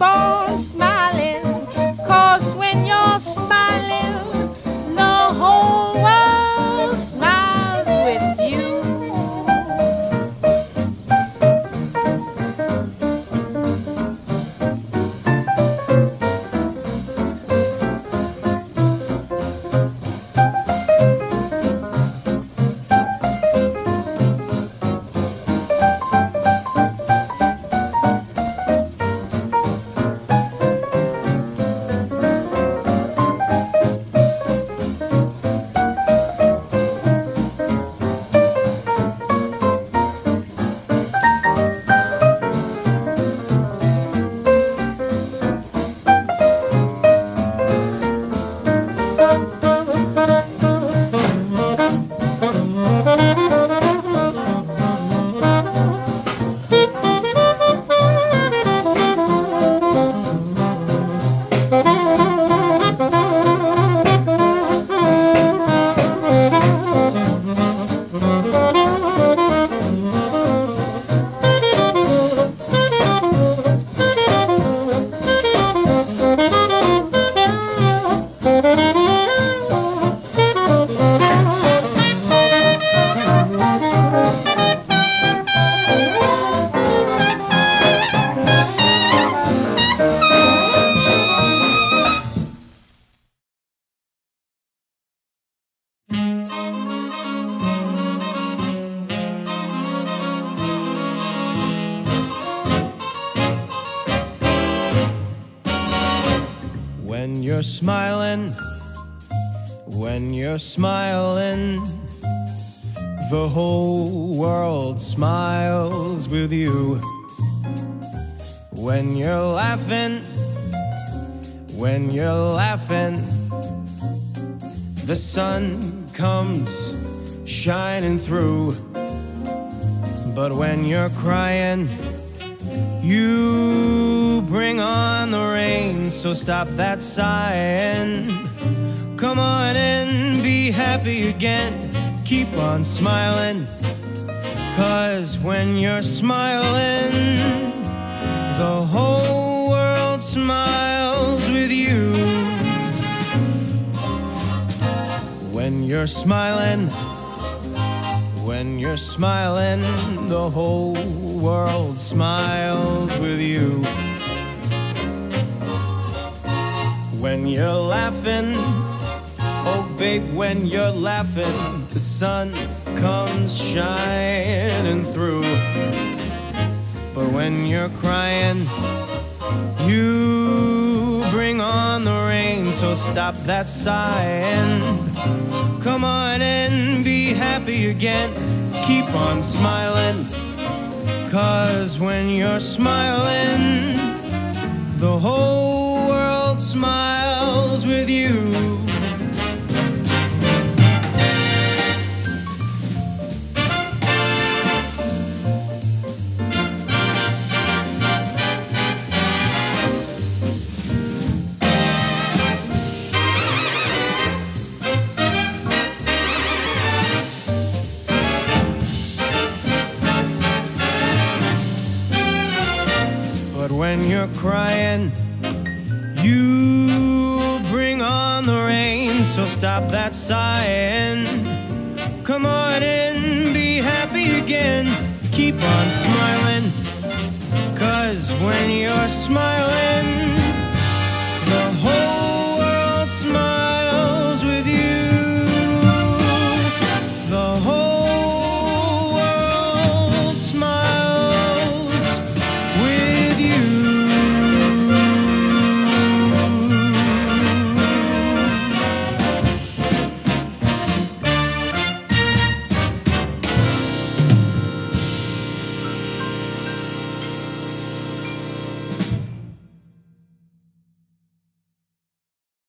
born smiling, 'cause when you're smiling, the whole world smiles with you. When you're smiling, when you're smiling, the whole world smiles with you. When you're laughing, when you're laughing, the sun comes shining through. But when you're crying, you bring on the rain, so stop that sighing. Come on and be happy again, keep on smiling, 'cause when you're smiling, the whole world smiles with you. When you're smiling, when you're smiling, the whole world smiles with you. When you're laughing, oh babe, when you're laughing, the sun comes shining through. But when you're crying, you bring on the rain, so stop that sighing. Come on and be happy again, keep on smiling, 'cause when you're smiling, the whole world smiles with you. But when you're crying, you bring on the rain, so stop that sighing. Come on and be happy again, keep on smiling, 'cause when you're smiling,